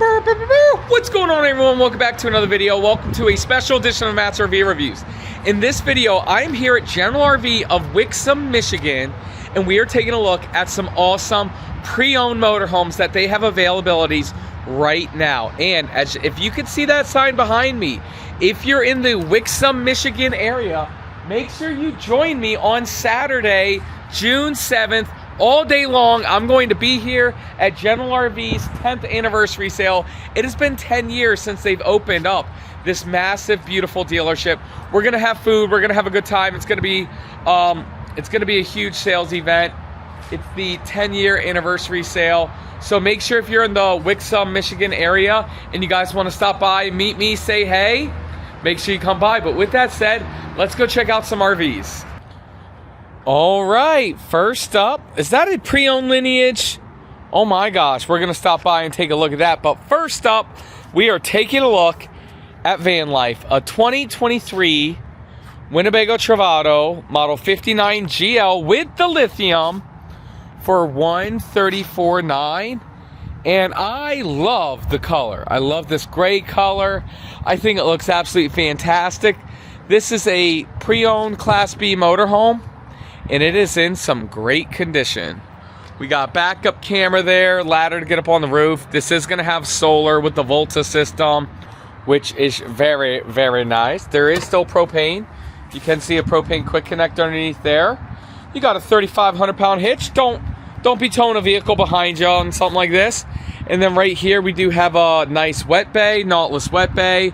What's going on, everyone? Welcome back to another video. Welcome to a special edition of Matt's RV Reviews. In this video, I am here at General RV of Wixom, Michigan, and we are taking a look at some awesome pre-owned motorhomes that they have availabilities right now. And if you can see that sign behind me, if you're in the Wixom, Michigan area, make sure you join me on Saturday, June 7th, all day long. I'm going to be here at General RV's 10th anniversary sale. It has been 10 years since they've opened up this massive, beautiful dealership. We're gonna have food. We're gonna have a good time. It's gonna be a huge sales event. It's the 10-year anniversary sale. So make sure if you're in the Wixom, Michigan area and you guys want to stop by, meet me, say hey, make sure you come by. But with that said, let's go check out some RVs. All right, first up, is that a pre-owned Lineage? Oh my gosh, we're gonna stop by and take a look at that. But first up, we are taking a look at van life, a 2023 Winnebago Travato model 59 GL with the lithium for $134,900. And I love the color. I love this gray color. I think it looks absolutely fantastic. This is a pre-owned Class B motorhome, and it is in some great condition. We got backup camera there, ladder to get up on the roof. This is going to have solar with the Volta system, which is very, very nice. There is still propane. You can see a propane quick connect underneath there. You got a 3,500 pound hitch. Don't be towing a vehicle behind you on something like this. And then right here we do have a nice wet bay, knotless wet bay.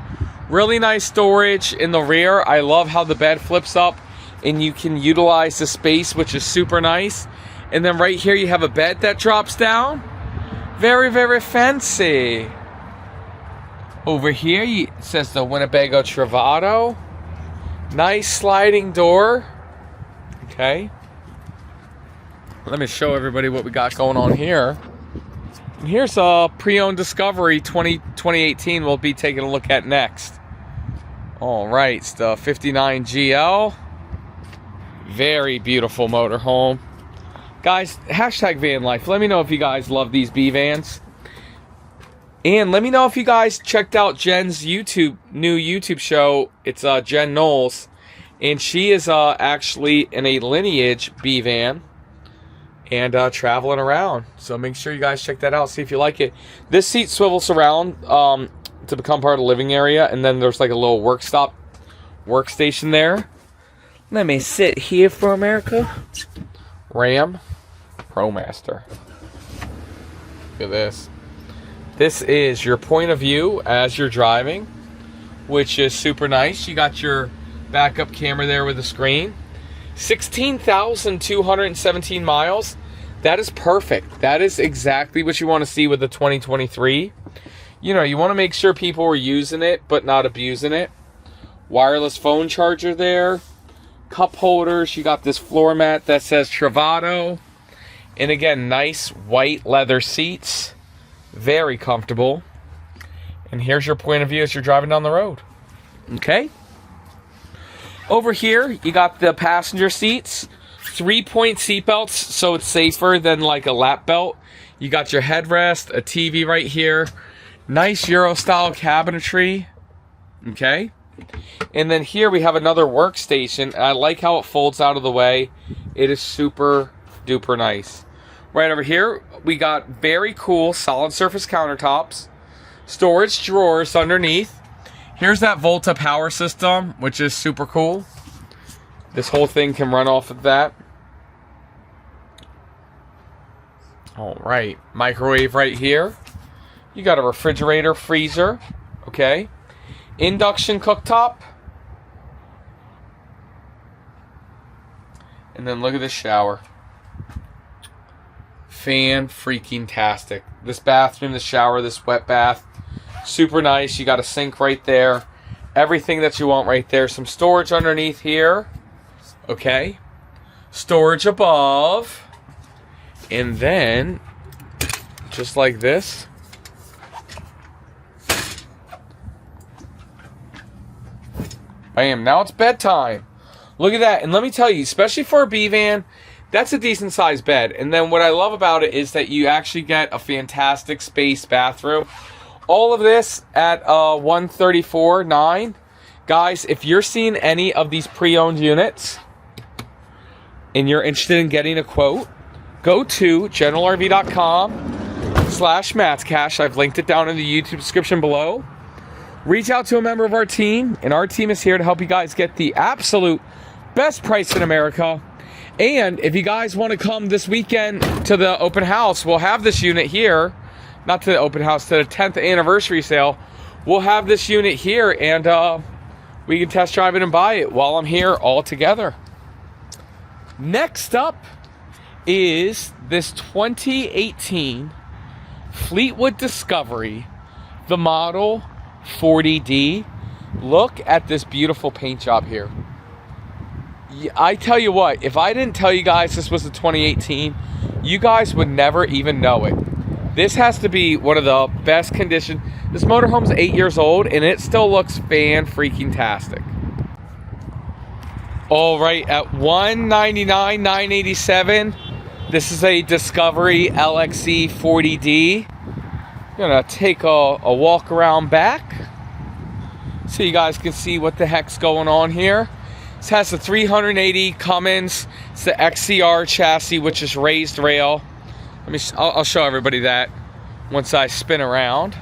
Really nice storage in the rear. I love how the bed flips up and you can utilize the space, which is super nice. And then right here you have a bed that drops down. Very, very fancy. Over here it says the Winnebago Travato. Nice sliding door. Okay. Let me show everybody what we got going on here. And here's a pre-owned Discovery 2018 we'll be taking a look at next. All right, it's the 59 GL. Very beautiful motorhome. Guys, hashtag van life. Let me know if you guys love these B vans. And let me know if you guys checked out Jen's new YouTube show. It's Jen Knowles. And she is actually in a Lineage B van and traveling around. So make sure you guys check that out. See if you like it. This seat swivels around to become part of the living area. And then there's like a little workstation there. Let me sit here for America. Ram ProMaster. Look at this. This is your point of view as you're driving, which is super nice. You got your backup camera there with the screen. 16,217 miles. That is perfect. That is exactly what you want to see with the 2023. You know, you want to make sure people are using it but not abusing it. Wireless phone charger there. Cup holders. You got this floor mat that says Travato. And again, nice white leather seats. Very comfortable. And here's your point of view as you're driving down the road. Okay. Over here, you got the passenger seats. 3-point seat belts, so it's safer than like a lap belt. You got your headrest, a TV right here. Nice Euro-style cabinetry. Okay. And then here we have another workstation. I like how it folds out of the way. It is super duper nice. Right over here, we got very cool solid surface countertops. Storage drawers underneath. Here's that Volta power system, which is super cool. This whole thing can run off of that. All right, microwave right here. You got a refrigerator, freezer, okay. Induction cooktop. And then look at this shower. Fan-freaking-tastic. This bathroom, this shower, this wet bath, super nice. You got a sink right there. Everything that you want right there. Some storage underneath here. Okay. Storage above. And then, just like this. Bam. Now it's bedtime. Look at that. And let me tell you, especially for a B van, that's a decent sized bed. And then what I love about it is that you actually get a fantastic space bathroom. all of this at $134,900. Guys, if you're seeing any of these pre-owned units and you're interested in getting a quote, go to generalrv.com/MatsCash. I've linked it down in the YouTube description below. Reach out to a member of our team, and our team is here to help you guys get the absolute best price in America. And if you guys want to come this weekend to the open house, we'll have this unit here. Not to the open house, to the 10th anniversary sale. We'll have this unit here, and we can test drive it and buy it while I'm here all together. Next up is this 2018 Fleetwood Discovery, the model 40D. Look at this beautiful paint job here. I tell you what, if I didn't tell you guys this was a 2018, you guys would never even know it. This has to be one of the best condition. This motorhome's 8 years old and it still looks fan-freaking-tastic. All right, at $199,987, this is a Discovery LXE 40D. I'm gonna take a walk around back so you guys can see what the heck's going on here. This has the 380 Cummins. It's the XCR chassis, which is raised rail. I'll show everybody that once I spin around.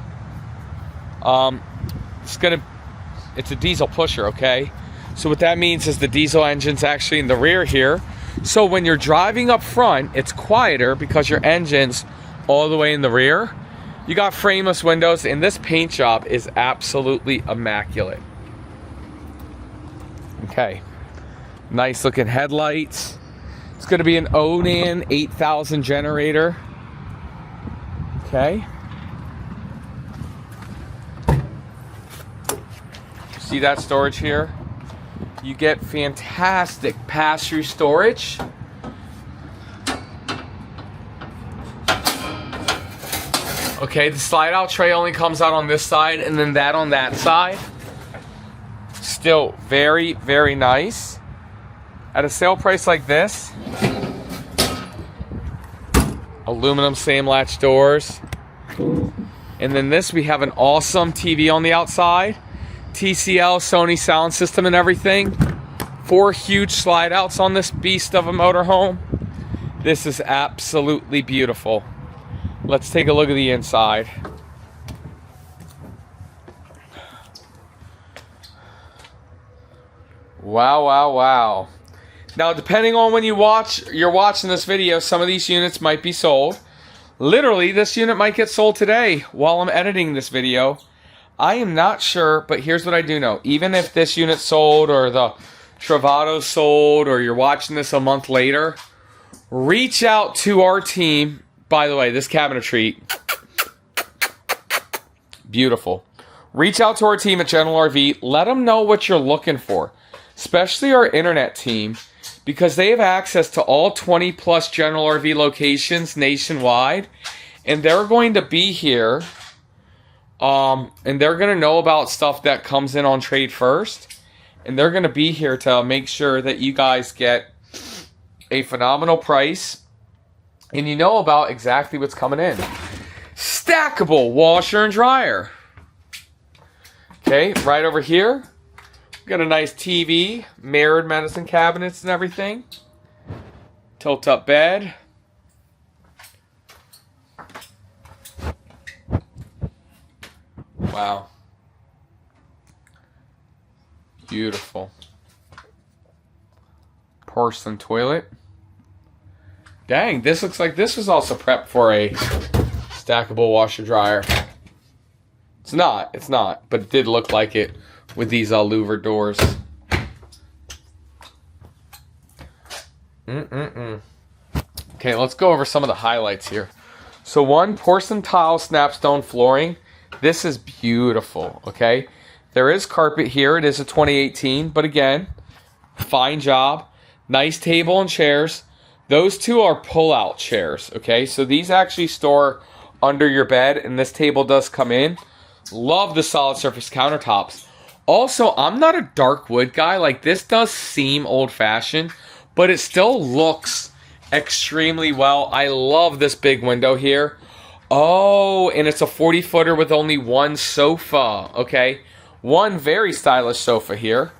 It's a diesel pusher, okay? So what that means is the diesel engine's actually in the rear here. So when you're driving up front, it's quieter because your engine's all the way in the rear. You got frameless windows, and this paint job is absolutely immaculate. Okay, nice looking headlights. It's going to be an Onan 8000 generator. Okay. See that storage here? You get fantastic pass-through storage. Okay, the slide-out tray only comes out on this side and then that on that side. Still very, very nice. At a sale price like this, aluminum same latch doors. And then this, we have an awesome TV on the outside. TCL, Sony sound system and everything. 4 huge slide outs on this beast of a motorhome. This is absolutely beautiful. Let's take a look at the inside. Wow, wow, wow. Now, depending on when you're watching this video, some of these units might be sold. Literally, this unit might get sold today while I'm editing this video. I am not sure, but here's what I do know. Even if this unit sold or the Travato sold or you're watching this a month later, reach out to our team. By the way, this cabinetry, beautiful. Reach out to our team at General RV. Let them know what you're looking for, especially our internet team, because they have access to all 20 plus General RV locations nationwide, and they're going to be here, and they're going to know about stuff that comes in on trade first, and they're going to be here to make sure that you guys get a phenomenal price, and you know about exactly what's coming in. Stackable washer and dryer. Okay, right over here. Got a nice TV, mirrored medicine cabinets and everything. Tilt up bed. Wow. Beautiful. Porcelain toilet. Dang, this looks like this was also prepped for a stackable washer dryer. It's not, but it did look like it with these louver doors. Okay, let's go over some of the highlights here. So one, porcelain tile snapstone flooring. This is beautiful, okay? There is carpet here. It is a 2018, but again, fine job. Nice table and chairs. Those two are pull-out chairs, okay? So these actually store under your bed, and this table does come in. Love the solid surface countertops. Also, I'm not a dark wood guy. Like, this does seem old-fashioned, but it still looks extremely well. I love this big window here. Oh, and it's a 40-footer with only one sofa, okay? One very stylish sofa here.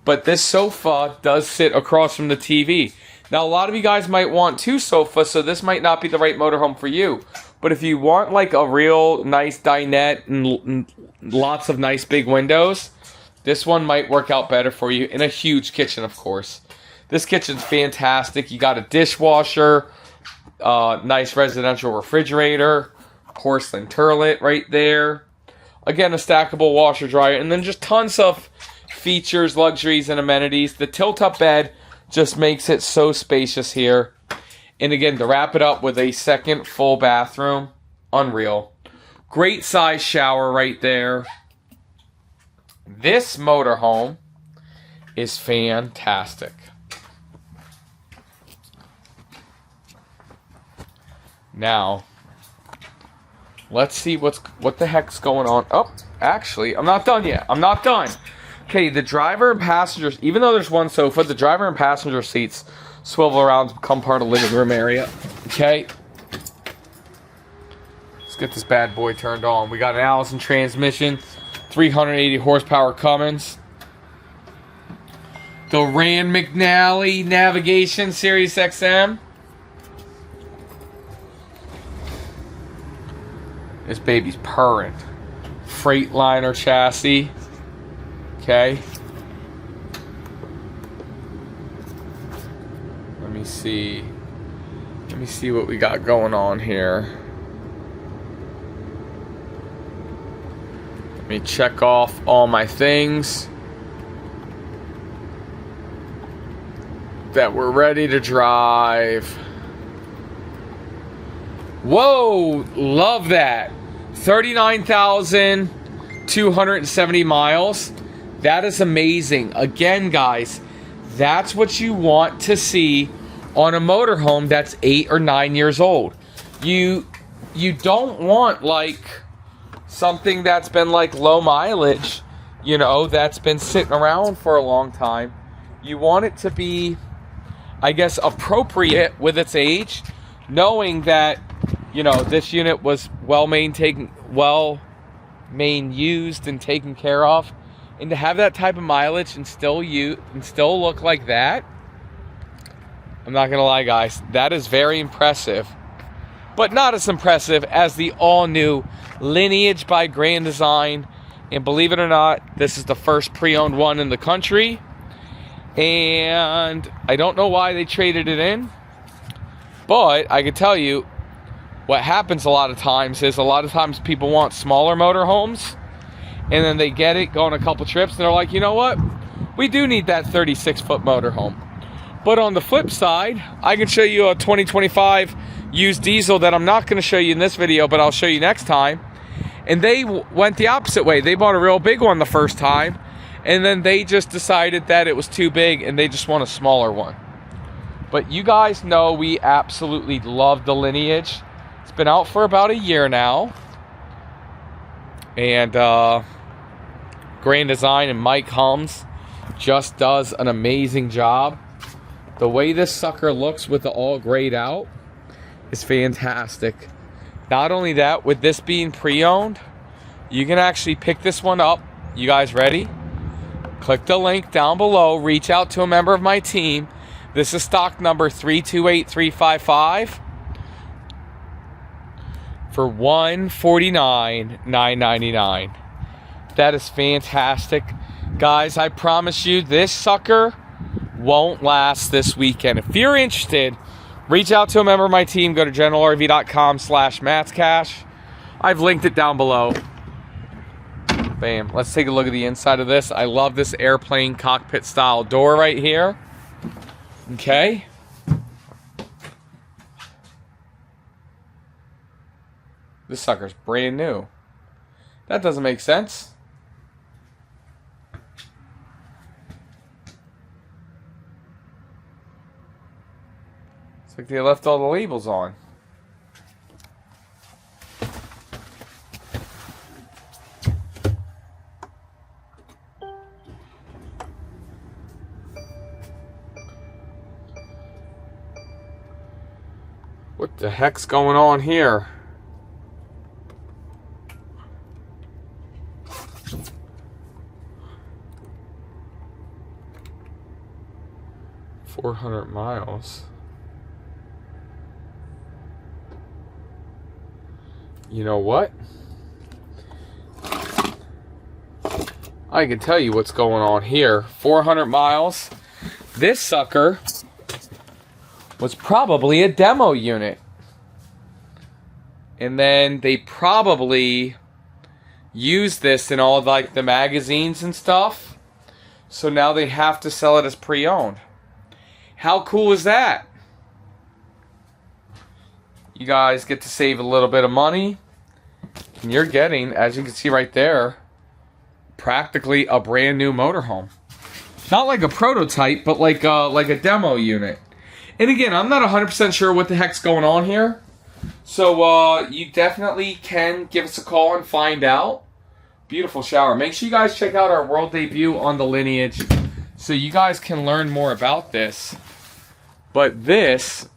But this sofa does sit across from the TV. Now, a lot of you guys might want two sofas, so this might not be the right motorhome for you. But if you want like a real nice dinette and lots of nice big windows, this one might work out better for you. And a huge kitchen, of course. This kitchen's fantastic. You got a dishwasher, nice residential refrigerator, porcelain turlet right there. Again, a stackable washer dryer, and then just tons of features, luxuries, and amenities. The tilt-up bed just makes it so spacious here. And again, to wrap it up with a second full bathroom, unreal. Great size shower right there. This motorhome is fantastic. Now, let's see what the heck's going on. Oh, actually, I'm not done yet. I'm not done. Okay, the driver and passengers, even though there's one sofa, the driver and passenger seats swivel around to become part of the living room area. Okay. Let's get this bad boy turned on. We got an Allison transmission, 380 horsepower Cummins. The Rand McNally Navigation Sirius XM. This baby's purring. Freightliner chassis. Okay. Let me see. Let me see what we got going on here. Let me check off all my things that we're ready to drive. Whoa, love that. 39,270 miles. That is amazing. Again, guys, that's what you want to see on a motorhome that's 8 or 9 years old. You don't want like something that's been like low mileage, you know, that's been sitting around for a long time. You want it to be, I guess, appropriate with its age, knowing that, you know, this unit was well used and taken care of. And to have that type of mileage and still look like that, I'm not gonna lie, guys, that is very impressive. But not as impressive as the all-new Lineage by Grand Design. And believe it or not, this is the first pre-owned one in the country. And I don't know why they traded it in, but I can tell you what happens a lot of times people want smaller motorhomes, and then they get it, go on a couple trips, and they're like, you know what? We do need that 36-foot motorhome. But on the flip side, I can show you a 2025 used diesel that I'm not going to show you in this video, but I'll show you next time. And they went the opposite way. They bought a real big one the first time, and then they just decided that it was too big, and they just want a smaller one. But you guys know we absolutely love the Lineage. It's been out for about a year now. And Grand Design and Mike Hums just does an amazing job. The way this sucker looks with the all grayed out is fantastic. Not only that, with this being pre-owned, you can actually pick this one up. You guys ready? Click the link down below. Reach out to a member of my team. This is stock number 328355 for $149,999. That is fantastic. Guys, I promise you, this sucker won't last this weekend. If you're interested, reach out to a member of my team. Go to generalrv.com/MattsCash. I've linked it down below. Bam. Let's take a look at the inside of this. I love this airplane cockpit style door right here. Okay. This sucker's brand new. That doesn't make sense. It's like they left all the labels on. What the heck's going on here? 400 miles. You know what? I can tell you what's going on here. 400 miles. This sucker was probably a demo unit. And then they probably used this in all like the magazines and stuff. So now they have to sell it as pre-owned. How cool is that? You guys get to save a little bit of money. And you're getting, as you can see right there, practically a brand new motorhome. Not like a prototype, but like a demo unit. And again, I'm not 100% sure what the heck's going on here. So you definitely can give us a call and find out. Beautiful shower. Make sure you guys check out our world debut on the Lineage so you guys can learn more about this. But this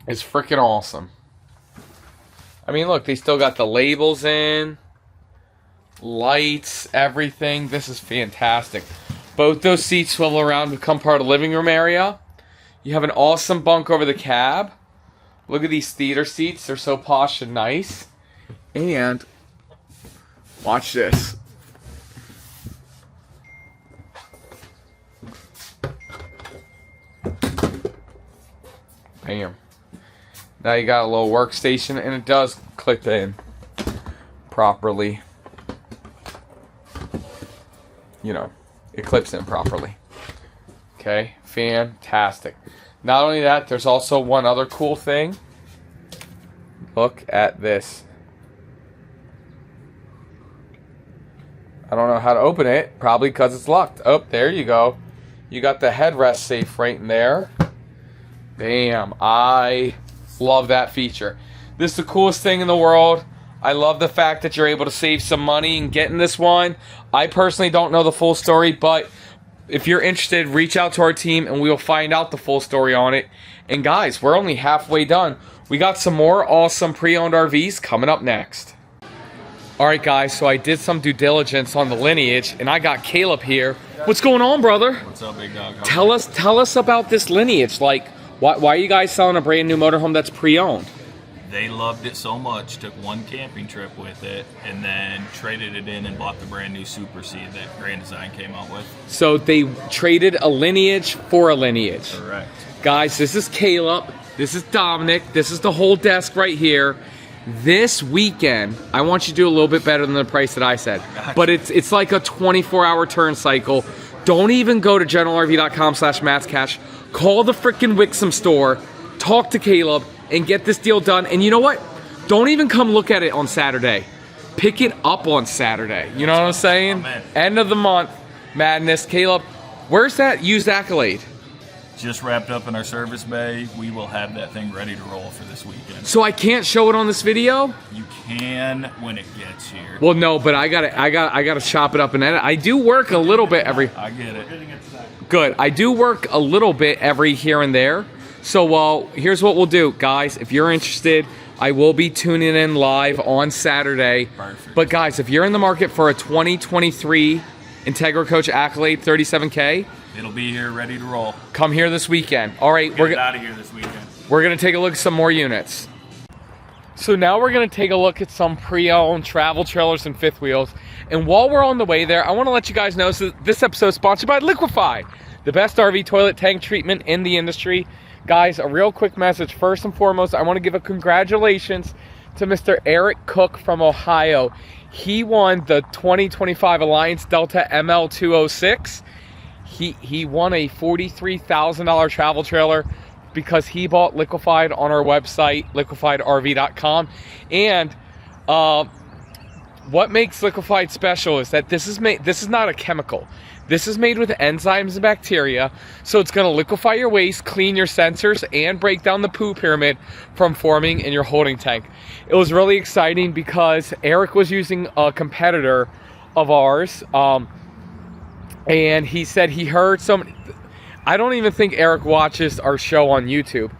is freaking awesome. I mean, look, they still got the labels in. Lights, everything. This is fantastic. Both those seats swivel around to become part of the living room area. You have an awesome bunk over the cab. Look at these theater seats. They're so posh and nice. And watch this. Bam. Now you got a little workstation, and it does clip in properly. You know, it clips in properly. Okay, fantastic. Not only that, there's also one other cool thing. Look at this. I don't know how to open it, probably because it's locked. Oh, there you go. You got the headrest safe right in there. Bam, I love that feature. This is the coolest thing in the world. I love the fact that you're able to save some money and getting this one. I personally don't know the full story, but if you're interested, reach out to our team and we'll find out the full story on it. And guys, we're only halfway done. We got some more awesome pre-owned RVs coming up next. Alright guys, so I did some due diligence on the Lineage and I got Caleb here. What's going on, brother? What's up, big dog? Tell us about this Lineage. Like, why are you guys selling a brand new motorhome that's pre-owned? They loved it so much, took one camping trip with it, and then traded it in and bought the brand new Super C that Grand Design came out with. So they traded a Lineage for a Lineage. Correct. Guys, this is Caleb. This is Dominic. This is the whole desk right here. This weekend, I want you to do a little bit better than the price that I said. Gotcha. But it's like a 24-hour turn cycle. Don't even go to generalrv.com/matscash. Call the freaking Wixom store. Talk to Caleb. And get this deal done. And you know what? Don't even come look at it on Saturday. Pick it up on Saturday. You know what I'm saying? Amen. End of the month. Madness. Caleb, where's that used Accolade? Just wrapped up in our service bay. We will have that thing ready to roll for this weekend. So I can't show it on this video? You can when it gets here. Well, no, but I gotta chop it up and edit. I do work a little bit every... I get it. Good. I do work a little bit every here and there. So here's what we'll do, guys. If you're interested, I will be tuning in live on Saturday. Perfect. But guys, if you're in the market for a 2023 Integra Coach Accolade 37K, It'll be here ready to roll. come here this weekend. All right, Get it out of here this weekend. we're gonna take a look at some more units. So now we're gonna take a look at some pre-owned travel trailers and fifth wheels. And while we're on the way there, I want to let you guys know this episode is sponsored by Liquified, the best RV toilet tank treatment in the industry. Guys, a real quick message. First and foremost, I want to give a congratulations to Mr. Eric Cook from Ohio. He won the 2025 Alliance Delta ML206. He won a $43,000 travel trailer because he bought Liquified on our website, liquifiedrav.com. And what makes Liquified special is that this is not a chemical. This is made with enzymes and bacteria, so it's going to liquefy your waste, clean your sensors, and break down the poo pyramid from forming in your holding tank. It was really exciting because Eric was using a competitor of ours, and he said he heard some... I don't even think Eric watches our show on YouTube,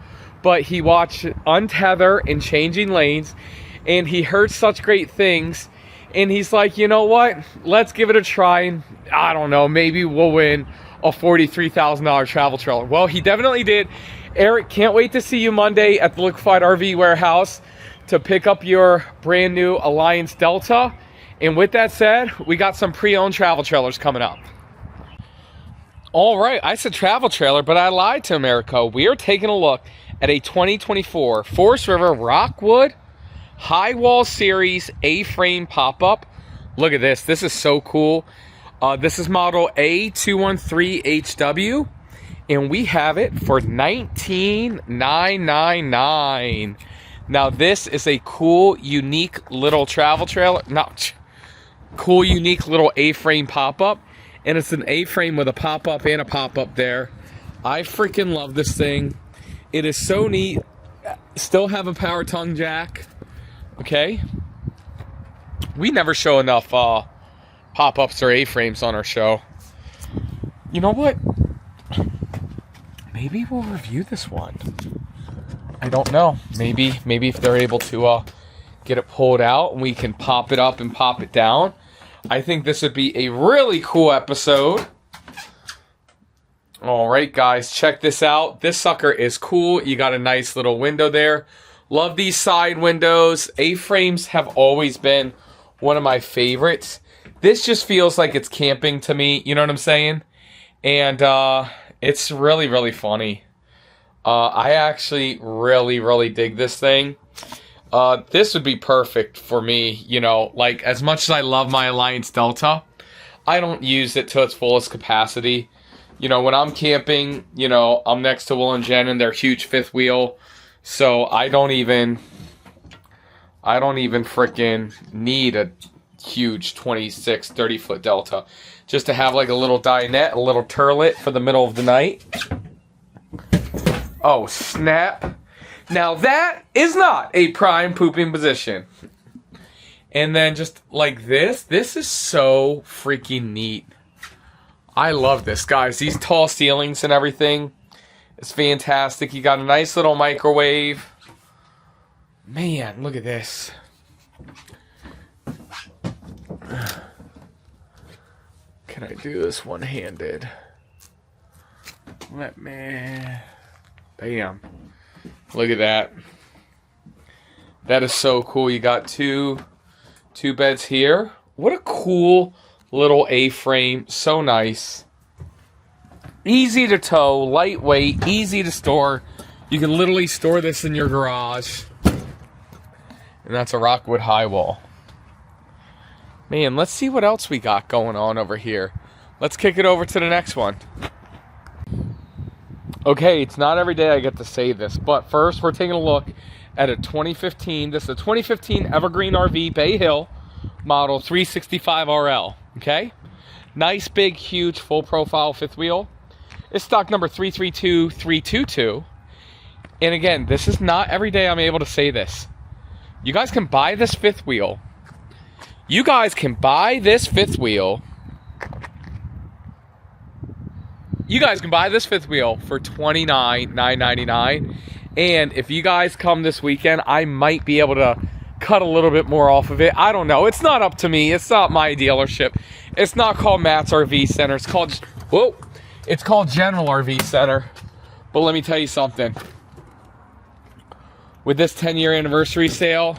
but he watched Untether and Changing Lanes, and he heard such great things. And he's like, you know what? Let's give it a try. And I don't know, maybe we'll win a $43,000 travel trailer. Well, he definitely did. Eric, can't wait to see you Monday at the Liquified RV warehouse to pick up your brand new Alliance Delta. And with that said, we got some pre-owned travel trailers coming up. All right, I said travel trailer, but I lied to America. We are taking a look at a 2024 Forest River Rockwood Highwall Series A-frame pop-up. Look at this. This is so cool. This is model A213HW, and we have it for $19,999. Now, this is a cool, unique little travel trailer. Cool, unique little A-frame pop-up, and it's an A-frame with a pop-up and a pop-up there. I freaking love this thing. It is so neat. Still have a power tongue jack. Okay. We never show enough pop-ups or A-frames on our show. You know what? Maybe we'll review this one. I don't know. Maybe if they're able to get it pulled out and we can pop it up and pop it down. I think this would be a really cool episode. All right, guys, check this out. This sucker is cool. You got a nice little window there. Love these side windows. A-frames have always been one of my favorites. This just feels like it's camping to me. You know what I'm saying? And it's really, really funny. I actually really dig this thing. This would be perfect for me. You know, like as much as I love my Alliance Delta, I don't use it to its fullest capacity. You know, when I'm camping, you know, I'm next to Will and Jen and their huge fifth wheel. So I don't even freaking need a huge 26, 30-foot Delta. Just to have like a little dinette, a little turlet for the middle of the night. Oh, snap. Now that is not a prime pooping position. And then just like this is so freaking neat. I love this, guys. These tall ceilings and everything is fantastic. You got a nice little microwave. Man, look at this. Can I do this one-handed? Let me... Bam. Look at that. That is so cool. You got two beds here. What a cool little A-frame. So nice. Easy to tow, lightweight, easy to store. You can literally store this in your garage. And that's a Rockwood Highwall. Man, let's see what else we got going on over here. Let's kick it over to the next one. Okay, it's not every day I get to say this, but first we're taking a look at a 2015. This is a 2015 Evergreen RV Bay Hill model 365RL. Okay? Nice, big, huge, full profile fifth wheel. It's stock number 332322. And again, this is not every day I'm able to say this. You guys can buy this fifth wheel. You guys can buy this fifth wheel. You guys can buy this fifth wheel for $29,999. And if you guys come this weekend, I might be able to cut a little bit more off of it. I don't know. It's not up to me. It's not my dealership. It's not called Matt's RV Center. It's called, whoa, it's called General RV Center. But let me tell you something. With this 10-year anniversary sale,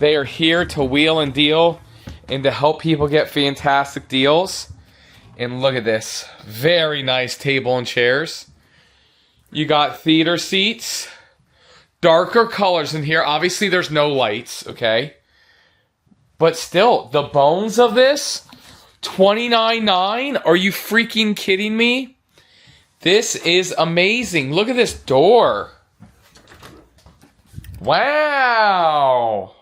they are here to wheel and deal and to help people get fantastic deals. And look at this. Very nice table and chairs. You got theater seats. Darker colors in here. Obviously, there's no lights, okay? But still, the bones of this, $29,999. Are you freaking kidding me? This is amazing. Look at this door. Wow.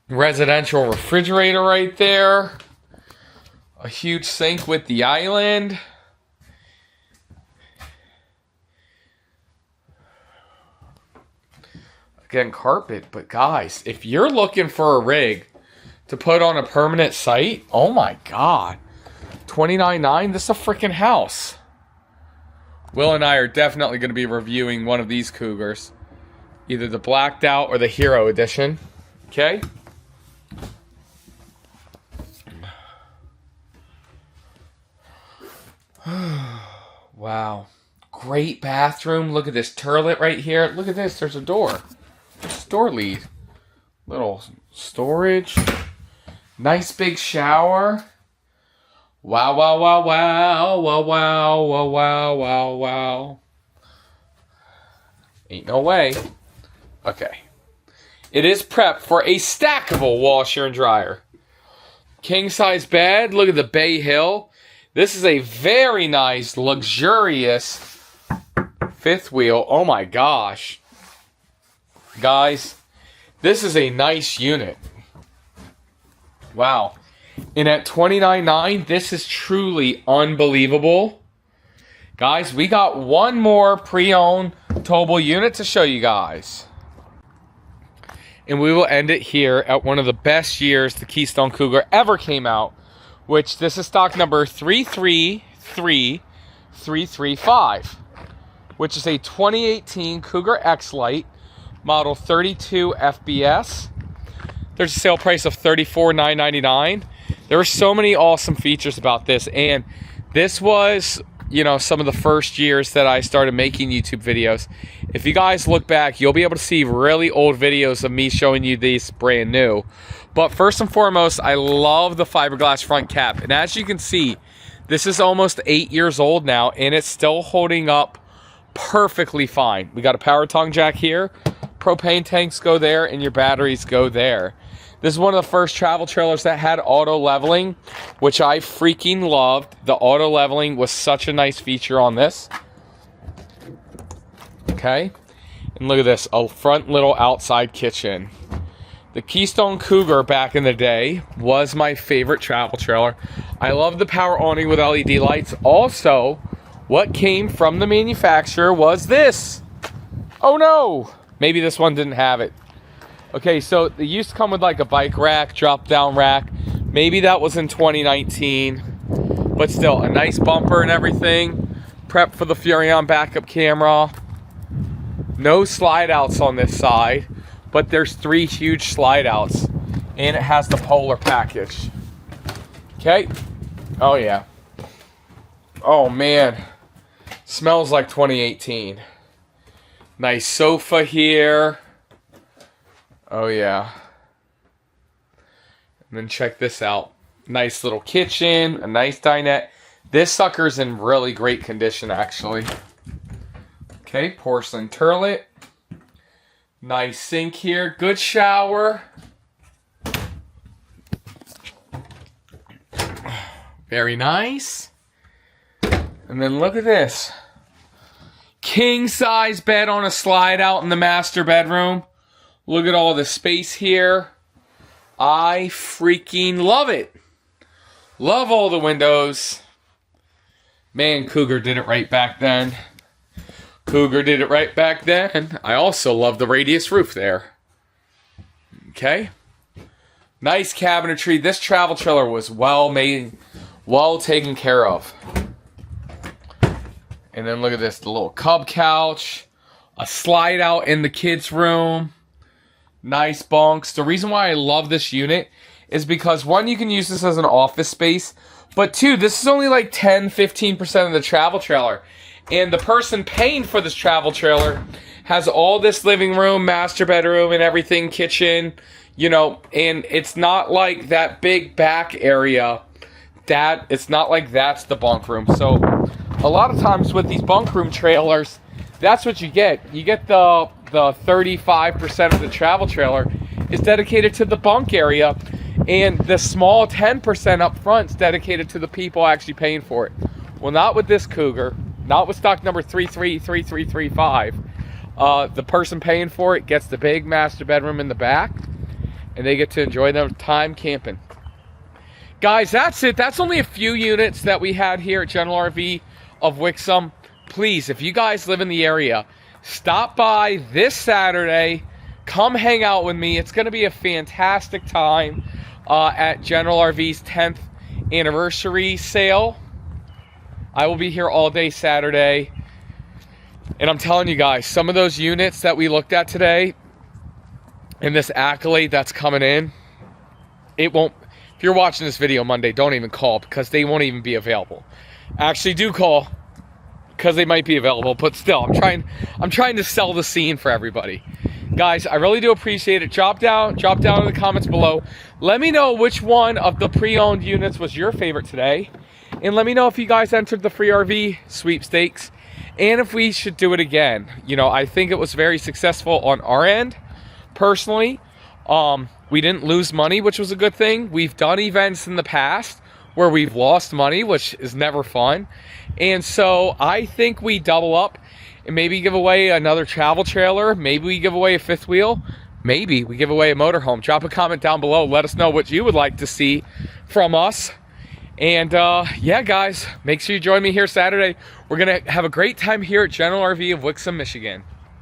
Residential refrigerator right there. A huge sink with the island. Again, carpet. But guys, if you're looking for a rig to put on a permanent site, oh my God. $29,999, this is a freaking house. Will and I are definitely going to be reviewing one of these Cougars. Either the blacked out or the Hero Edition. Okay? Wow. Great bathroom. Look at this turlet right here. Look at this. There's a door. There's a door lead. Little storage. Nice big shower. Wow, wow, wow, wow, wow, wow, wow, wow, wow, wow. Ain't no way. Okay. It is prepped for a stackable washer and dryer. King size bed. Look at the Bay Hill. This is a very nice, luxurious fifth wheel. Oh my gosh. Guys, this is a nice unit. Wow. And at $29,900, this is truly unbelievable. Guys, we got one more pre-owned towable unit to show you guys. And we will end it here at one of the best years the Keystone Cougar ever came out, which this is stock number 333335, which is a 2018 Cougar X-Lite, model 32 FBS. There's a sale price of $34,999. There were so many awesome features about this, and this was, you know, some of the first years that I started making YouTube videos. If you guys look back, you'll be able to see really old videos of me showing you these brand new. But first and foremost, I love the fiberglass front cap. And as you can see, this is almost 8 years old now, and it's still holding up perfectly fine. We got a power tongue jack here. Propane tanks go there, and your batteries go there. This is one of the first travel trailers that had auto leveling, which I freaking loved. The auto leveling was such a nice feature on this. Okay. And look at this, a front little outside kitchen. The Keystone Cougar back in the day was my favorite travel trailer. I love the power awning with LED lights. Also, what came from the manufacturer was this. Oh no! Maybe this one didn't have it. Okay, so they used to come with like a bike rack, drop down rack. Maybe that was in 2019. But still, a nice bumper and everything. Prep for the Furrion backup camera. No slide outs on this side. But there's 3 huge slide outs. And it has the polar package. Okay. Oh yeah. Oh man. Smells like 2018. Nice sofa here. Oh yeah. And then check this out. Nice little kitchen. A nice dinette. This sucker's in really great condition actually. Okay. Porcelain turlet. Nice sink here. Good shower. Very nice. And then look at this. King size bed on a slide out in the master bedroom. Look at all the space here. I freaking love it. Love all the windows. Man, Cougar did it right back then. Cougar did it right back then. I also love the radius roof there. Okay. Nice cabinetry. This travel trailer was well made, well taken care of. And then look at this, the little cub couch. A slide out in the kids' room. Nice bunks. The reason why I love this unit is because, one, you can use this as an office space. But two, this is only like 10-15% of the travel trailer. And the person paying for this travel trailer has all this living room, master bedroom, and everything, kitchen, you know, and it's not like that big back area. It's not like that's the bunk room. So a lot of times with these bunk room trailers, that's what you get. You get the 35% of the travel trailer is dedicated to the bunk area, and the small 10% up front is dedicated to the people actually paying for it. Well, not with this Cougar. Not with stock number 333335. The person paying for it gets the big master bedroom in the back, and they get to enjoy their time camping. Guys, that's it. That's only a few units that we had here at General RV of Wixom. Please, if you guys live in the area, stop by this Saturday. Come hang out with me. It's going to be a fantastic time at General RV's 10th anniversary sale. I will be here all day Saturday. And I'm telling you guys, some of those units that we looked at today and this Accolade that's coming in, it won't, if you're watching this video Monday, don't even call because they won't even be available. actually do call, because they might be available. But still, I'm trying to sell the scene for everybody. Guys, I really do appreciate it. Drop down in the comments below. Let me know which one of the pre-owned units was your favorite today. And let me know if you guys entered the free RV sweepstakes and if we should do it again. You know, I think it was very successful on our end, personally. We didn't lose money, which was a good thing. We've done events in the past where we've lost money, which is never fun. And so I think we double up and maybe give away another travel trailer. Maybe we give away a fifth wheel. Maybe we give away a motorhome. Drop a comment down below. Let us know what you would like to see from us. And yeah, guys, make sure you join me here Saturday. We're going to have a great time here at General RV of Wixom, Michigan.